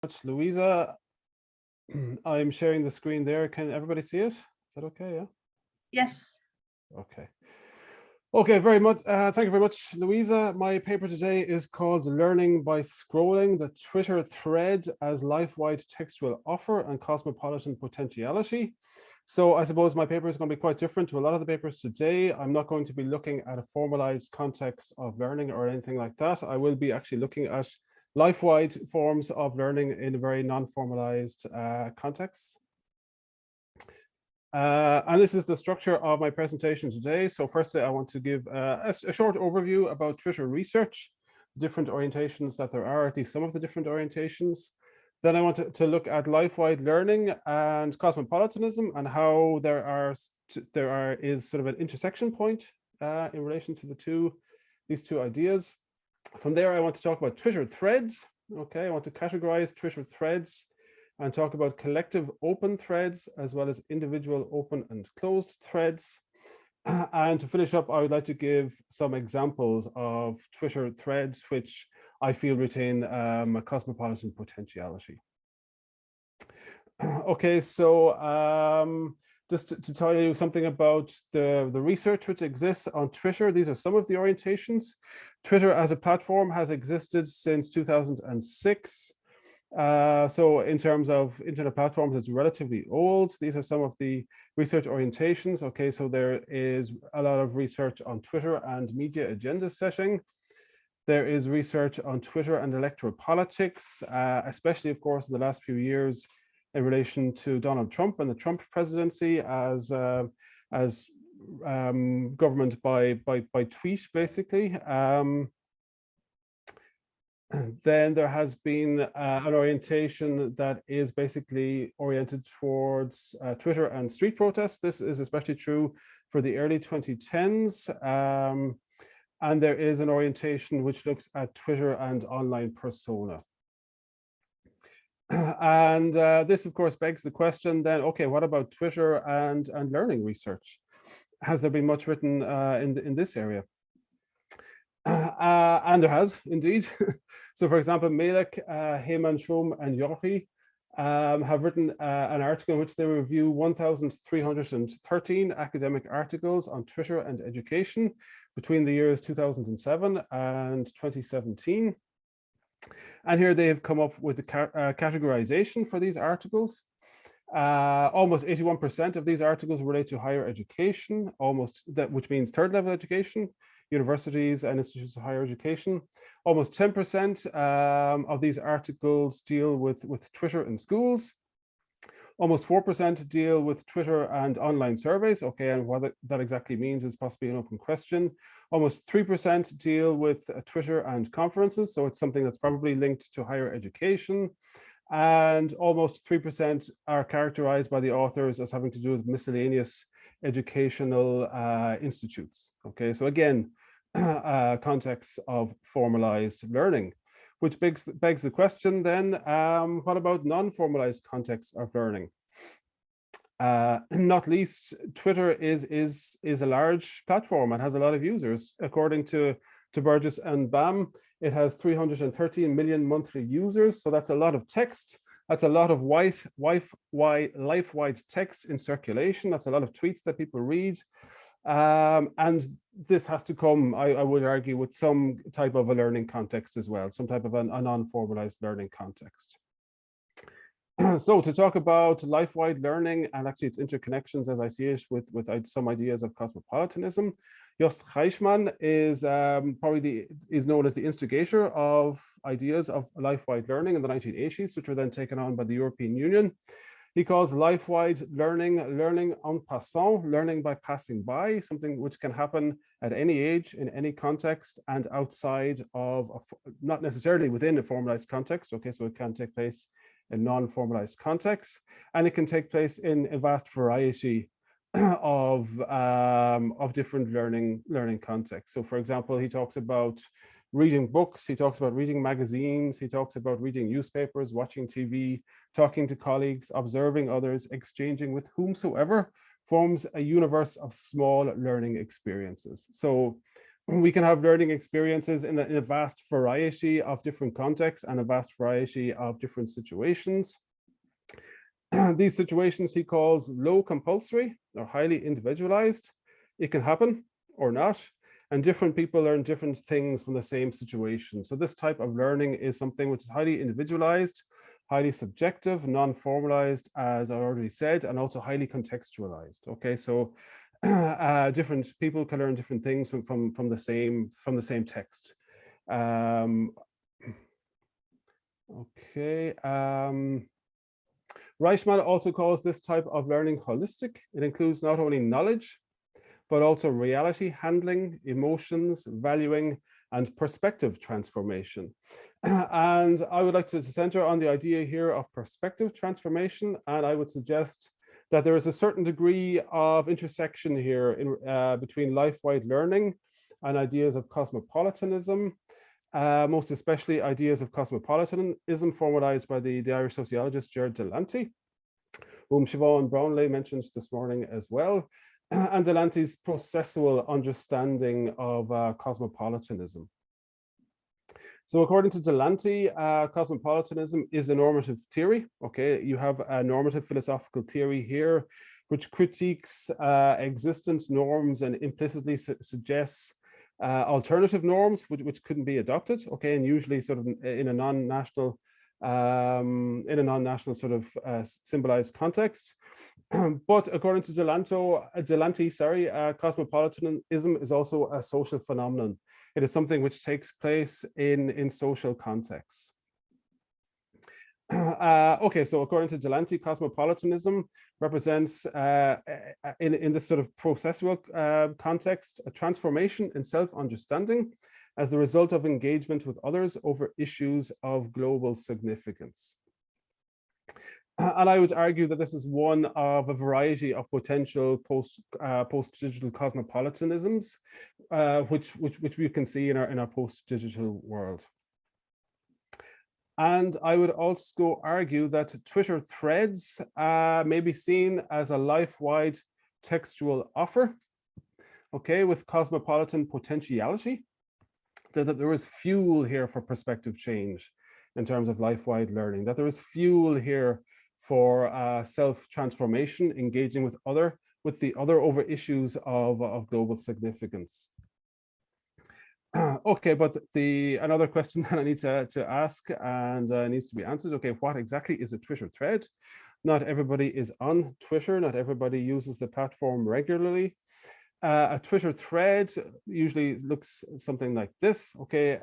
Much, Louisa. I'm sharing the screen there. Can everybody see it? Is that okay? Yeah. Yes. Okay. Okay, very much. Thank you very much, Louisa. My paper today is called Learning by Scrolling, the Twitter thread as Lifewide Textual Offer and Cosmopolitan Potentiality. So I suppose my paper is going to be quite different to a lot of the papers today. I'm not going to be looking at a formalized context of learning or anything like that. I will be actually looking at life-wide forms of learning in a very non-formalized context. And this is the structure of my presentation today. So firstly, I want to give a short overview about Twitter research, different orientations that there are, at least some of the different orientations. Then I want to look at life-wide learning and cosmopolitanism and how there is sort of an intersection point in relation to these two ideas. From there, I want to talk about Twitter threads. Okay, I want to categorize Twitter threads and talk about collective open threads as well as individual open and closed threads. And to finish up, I would like to give some examples of Twitter threads which I feel retain a cosmopolitan potentiality. Okay, so just to tell you something about the research which exists on Twitter, these are some of the orientations. Twitter as a platform has existed since 2006. So in terms of internet platforms, it's relatively old. These are some of the research orientations. Okay, so there is a lot of research on Twitter and media agenda setting. There is research on Twitter and electoral politics, especially, of course, in the last few years in relation to Donald Trump and the Trump presidency as government by tweet, basically. Then there has been an orientation that is basically oriented towards Twitter and street protests. This is especially true for the early 2010s. And there is an orientation which looks at Twitter and online persona. And this, of course, begs the question then, okay, what about Twitter and learning research? Has there been much written in this area? And there has indeed. So, for example, Malek, Heyman, Shum, and Yochi have written an article in which they review 1,313 academic articles on Twitter and education between the years 2007 and 2017. And here they have come up with a categorization for these articles. Almost 81% of these articles relate to higher education, which means third level education, universities and institutions of higher education. Almost 10% of these articles deal with Twitter in schools. Almost 4% deal with Twitter and online surveys. Okay, and what that exactly means is possibly an open question. Almost 3% deal with Twitter and conferences. So it's something that's probably linked to higher education. And almost 3% are characterized by the authors as having to do with miscellaneous educational institutes. Okay, so again, context of formalized learning, which begs the question then, what about non-formalized contexts of learning? Not least, Twitter is a large platform and has a lot of users. According to Burgess and Bam, it has 313 million monthly users. So that's a lot of text. That's a lot of life-wide text in circulation. That's a lot of tweets that people read. And this has to come, I would argue, with some type of a learning context as well, some type of a non-formalized learning context. So to talk about life-wide learning and actually its interconnections as I see it with some ideas of cosmopolitanism, Jost Reichmann is is known as the instigator of ideas of life-wide learning in the 1980s, which were then taken on by the European Union. He calls life-wide learning en passant, learning by passing by, something which can happen at any age, in any context, and outside of, not necessarily within a formalized context. Okay, so it can take place in non-formalized contexts, and it can take place in a vast variety of different learning contexts. So, for example, he talks about reading books, he talks about reading magazines, he talks about reading newspapers, watching TV, talking to colleagues, observing others, exchanging with whomsoever, forms a universe of small learning experiences. So we can have learning experiences in a vast variety of different contexts and a vast variety of different situations. These situations he calls low compulsory or highly individualized. It can happen or not, and different people learn different things from the same situation. So this type of learning is something which is highly individualized, highly subjective, non-formalized, as I already said, and also highly contextualized. Okay, so different people can learn different things from the same text. Okay. Reichmann also calls this type of learning holistic. It includes not only knowledge, but also reality handling, emotions, valuing, and perspective transformation. And I would like to center on the idea here of perspective transformation. And I would suggest that there is a certain degree of intersection here between life-wide learning and ideas of cosmopolitanism, most especially ideas of cosmopolitanism formalized by the Irish sociologist Gerard Delaunty, whom Siobhan Brownlee mentioned this morning as well, and Delaunty's processual understanding of cosmopolitanism. So according to Delaunty, cosmopolitanism is a normative theory. Okay, you have a normative philosophical theory here, which critiques existence norms and implicitly suggests alternative norms which couldn't be adopted. Okay, and usually sort of in a non-national sort of symbolized context. But according to Delaunty, cosmopolitanism is also a social phenomenon. It is something which takes place in social contexts. Okay, so according to Delaunty, cosmopolitanism represents, in this sort of processual context, a transformation in self-understanding as the result of engagement with others over issues of global significance. And I would argue that this is one of a variety of potential post-digital cosmopolitanisms, which we can see in our post-digital world. And I would also argue that Twitter threads may be seen as a life-wide textual offer, okay, with cosmopolitan potentiality, that there is fuel here for perspective change in terms of life-wide learning, that there is fuel here for self-transformation, engaging with the other over issues of global significance. Okay, but another question that I need to ask and needs to be answered. Okay, what exactly is a Twitter thread? Not everybody is on Twitter. Not everybody uses the platform regularly. A Twitter thread usually looks something like this. Okay,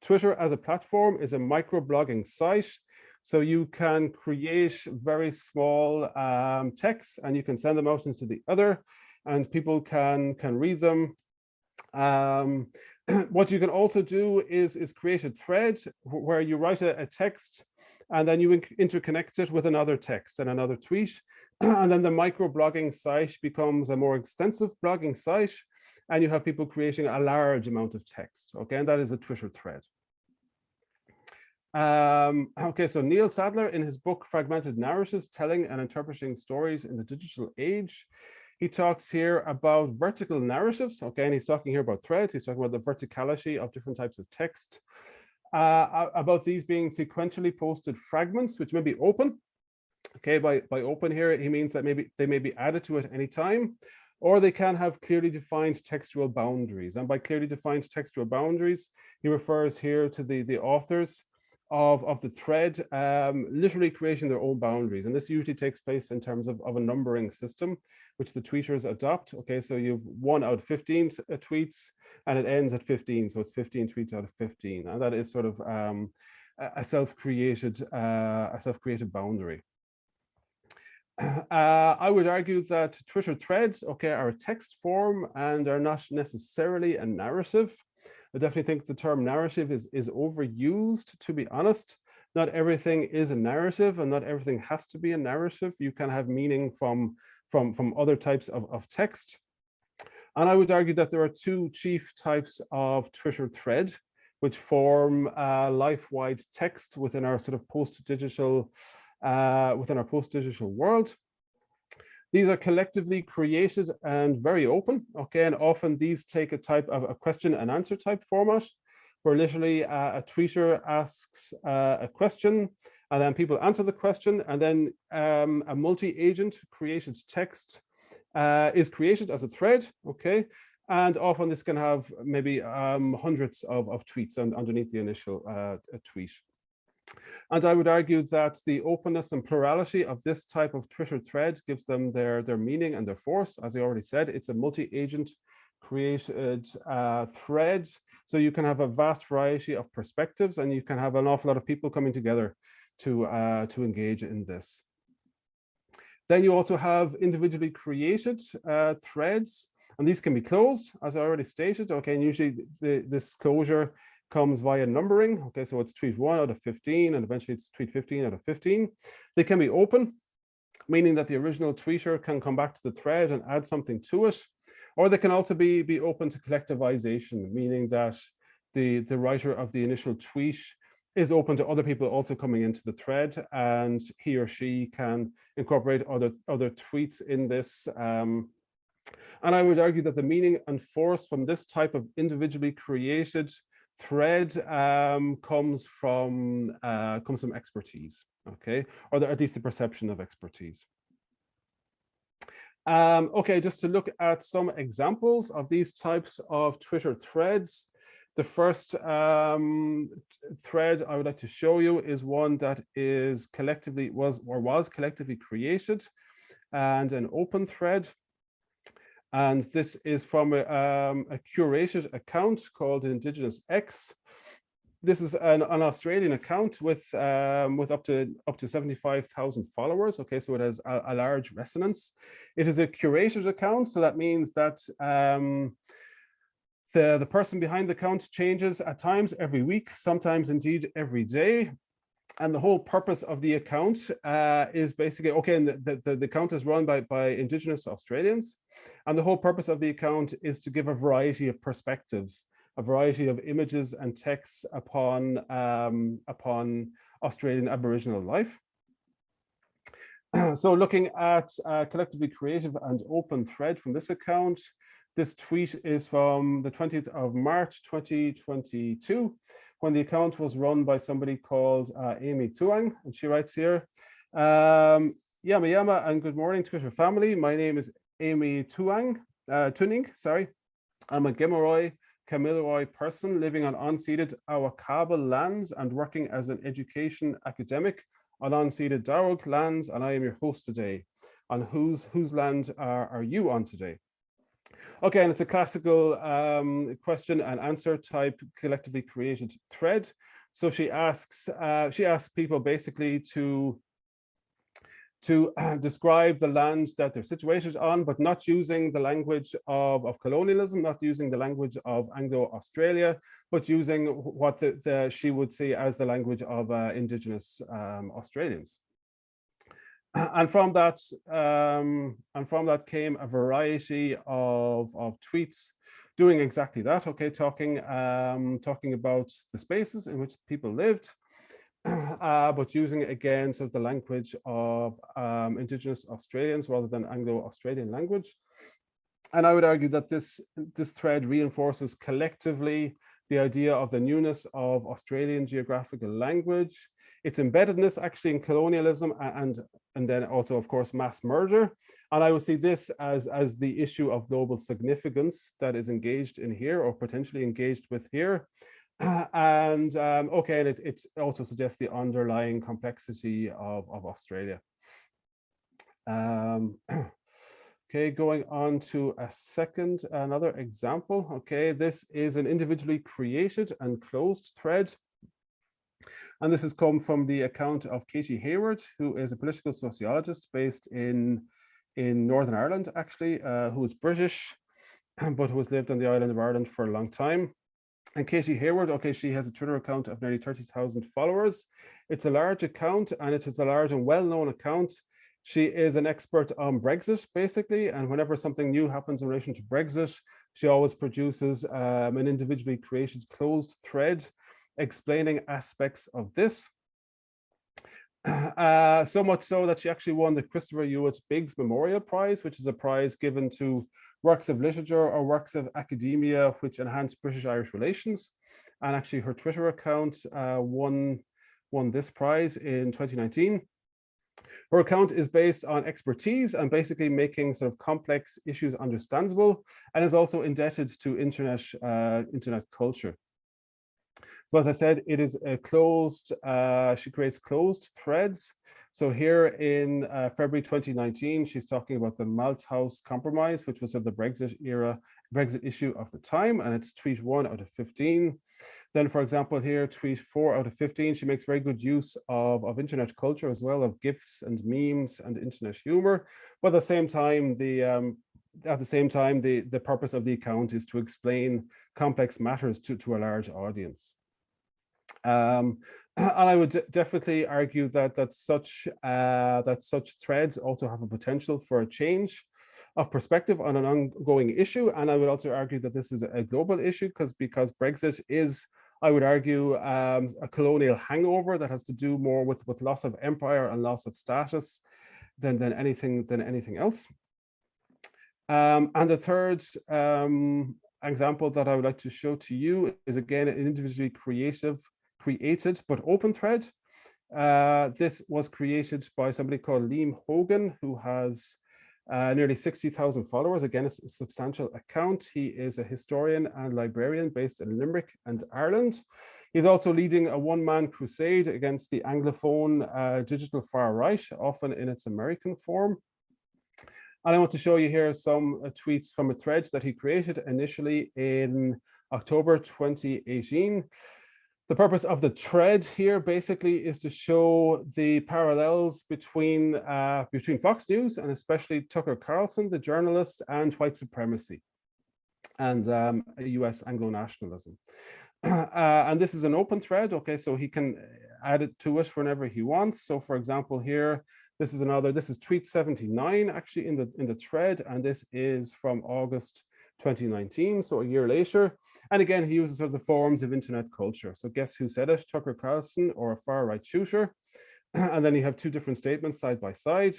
Twitter as a platform is a microblogging site. So you can create very small texts and you can send them out into the ether and people can read them. What you can also do is create a thread where you write a text and then you interconnect it with another text and another tweet. And then the microblogging site becomes a more extensive blogging site and you have people creating a large amount of text. Okay, and that is a Twitter thread. Okay, so Neil Sadler, in his book Fragmented Narratives, Telling and Interpreting Stories in the Digital Age, he talks here about vertical narratives. Okay, and he's talking here about threads. He's talking about the verticality of different types of text, about these being sequentially posted fragments, which may be open. Okay, by open here, he means that maybe they may be added to at any time, or they can have clearly defined textual boundaries. And by clearly defined textual boundaries, he refers here to the authors of the thread literally creating their own boundaries. And this usually takes place in terms of a numbering system, which the tweeters adopt. Okay, so you've 1 out of 15 tweets and it ends at 15. So it's 15 tweets out of 15. And that is sort of a self-created boundary. I would argue that Twitter threads, okay, are a text form and are not necessarily a narrative. I definitely think the term narrative is overused, to be honest. Not everything is a narrative and not everything has to be a narrative. You can have meaning from other types of text. And I would argue that there are two chief types of Twitter thread, which form life-wide text within our sort of post-digital world. These are collectively created and very open, okay, and often these take a type of a question and answer type format, where literally a tweeter asks a question, and then people answer the question, and then a multi-agent created text is created as a thread, okay, and often this can have maybe hundreds of tweets underneath the initial tweet. And I would argue that the openness and plurality of this type of Twitter thread gives them their meaning and their force. As I already said, it's a multi-agent created thread. So you can have a vast variety of perspectives, and you can have an awful lot of people coming together to engage in this. Then you also have individually created threads, and these can be closed, as I already stated. Okay, and usually this closure comes via numbering. Okay, so it's tweet 1 out of 15, and eventually it's tweet 15 out of 15. They can be open, meaning that the original tweeter can come back to the thread and add something to it. Or they can also be open to collectivization, meaning that the writer of the initial tweet is open to other people also coming into the thread, and he or she can incorporate other tweets in this. And I would argue that the meaning and force from this type of individually created thread comes from expertise, okay, or at least the perception of expertise. Okay, just to look at some examples of these types of Twitter threads. The first thread I would like to show you is one that is was collectively created and an open thread. And this is from a curated account called Indigenous X. This is an Australian account with up to 75,000 followers. Okay, so it has a large resonance. It is a curated account, so that means that the person behind the account changes at times every week, sometimes indeed every day. And the whole purpose of the account is basically, okay, and the account is run by Indigenous Australians. And the whole purpose of the account is to give a variety of perspectives, a variety of images and texts upon Australian Aboriginal life. So looking at collectively creative and open thread from this account, this tweet is from the 20th of March, 2022, when the account was run by somebody called Amy Tuang, and she writes here, Yama Yama and good morning Twitter family. My name is Amy Tuning. I'm a Gimaroi Kamilaroi person living on unceded Awakaba lands and working as an education academic on unceded Darug lands, and I am your host today. On whose land are you on today? Okay, and it's a classical question and answer type collectively created thread. So she asks people basically to describe the land that they're situated on, but not using the language of colonialism, not using the language of Anglo-Australia, but using what she would see as the language of Indigenous Australians. And from that came a variety of tweets doing exactly that. Okay, talking about the spaces in which people lived, but using again sort of the language of Indigenous Australians rather than Anglo-Australian language. And I would argue that this thread reinforces collectively the idea of the newness of Australian geographical language, its embeddedness actually in colonialism, and then also, of course, mass murder. And I would see this as the issue of global significance that is engaged in here, or potentially engaged with here. And okay, and it also suggests the underlying complexity of Australia. Okay, going on to another example. Okay, this is an individually created and closed thread. And this has come from the account of Katie Hayward, who is a political sociologist based in Northern Ireland, actually, who is British, but who has lived on the island of Ireland for a long time. And Katie Hayward, okay, she has a Twitter account of nearly 30,000 followers. It's a large account, and it is a large and well-known account. She is an expert on Brexit, basically, and whenever something new happens in relation to Brexit, she always produces an individually created closed thread explaining aspects of this. So much so that she actually won the Christopher Hewitt Biggs Memorial Prize, which is a prize given to works of literature or works of academia which enhance British-Irish relations. And actually her Twitter account won this prize in 2019. Her account is based on expertise and basically making sort of complex issues understandable, and is also indebted to internet culture. So as I said, it is a closed, she creates closed threads. So here in February 2019, she's talking about the Malthouse Compromise, which was of the Brexit issue of the time, and it's tweet 1 out of 15. Then, for example, here, tweet 4 out of 15, she makes very good use of internet culture as well, of GIFs and memes and internet humor. But at the same time, the purpose of the account is to explain complex matters to a large audience. And I would definitely argue that such threads also have a potential for a change of perspective on an ongoing issue. And I would also argue that this is a global issue because Brexit is, I would argue, a colonial hangover that has to do more with loss of empire and loss of status than anything else. And the third example that I would like to show to you is, again, an individually created but open thread. This was created by somebody called Liam Hogan, who has nearly 60,000 followers. Again, it's a substantial account. He is a historian and librarian based in Limerick and Ireland. He's also leading a one-man crusade against the Anglophone digital far right, often in its American form. And I want to show you here some tweets from a thread that he created initially in October 2018. The purpose of the thread here basically is to show the parallels between Fox News and especially Tucker Carlson, the journalist, and white supremacy and US Anglo-nationalism. And this is an open thread, okay, so he can add it to it whenever he wants. So for example, here, this is tweet 79 actually in the thread, and this is from August 2019, so a year later. And again, he uses sort of the forms of internet culture. So guess who said it? Tucker Carlson or a far right shooter? And then you have two different statements side by side.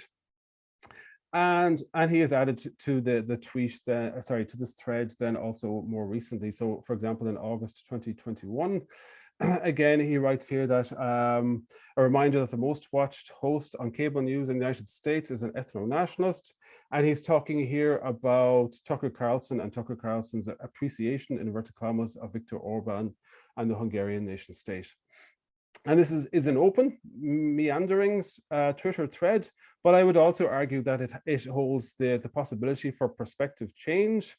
And he has added to the tweet, to this thread then also more recently. So for example, in August 2021, again, he writes here that a reminder that the most watched host on cable news in the United States is an ethno-nationalist. And he's talking here about Tucker Carlson and Tucker Carlson's appreciation, in inverted commas, of Viktor Orban and the Hungarian nation state. And this is an open, meandering Twitter thread, but I would also argue that it holds the possibility for perspective change.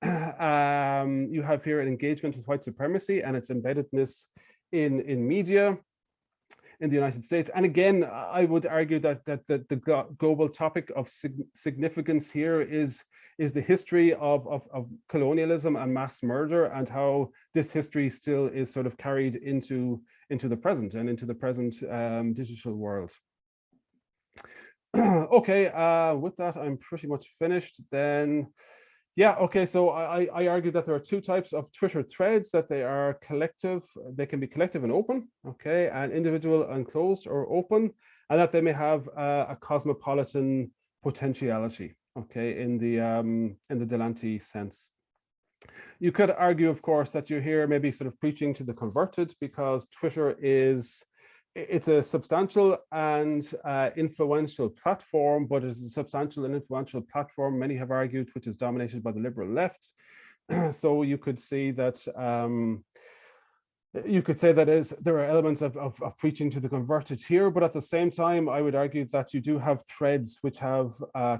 You have here an engagement with white supremacy and its embeddedness in media in the United States. And again, I would argue that the global topic of significance here is the history of colonialism and mass murder, and how this history still is sort of carried into the present and into the present digital world. Okay, with that, I'm pretty much finished then. Yeah, okay, so I argue that there are two types of Twitter threads, that they are collective, they can be collective and open, okay, and individual and closed or open, and that they may have a cosmopolitan potentiality, okay, in the Delaunay sense. You could argue, of course, that you're here maybe sort of preaching to the converted, because Twitter it's a substantial and influential platform, but it's a substantial and influential platform, many have argued, which is dominated by the liberal left. So you could see that there are elements of preaching to the converted here, but at the same time, I would argue that you do have threads which have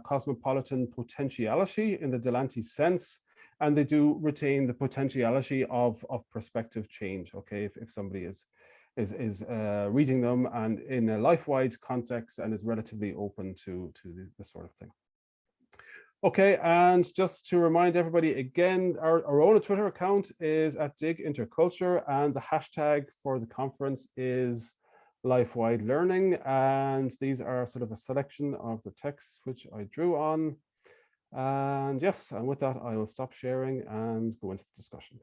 cosmopolitan potentiality in the Delaunay sense, and they do retain the potentiality of perspective change, okay, if somebody is reading them and in a life-wide context and is relatively open to this sort of thing. Okay, and just to remind everybody again, our own Twitter account is at Dig Interculture, and the hashtag for the conference is Lifewide Learning, and these are sort of a selection of the texts which I drew on. And yes, and with that, I will stop sharing and go into the discussion.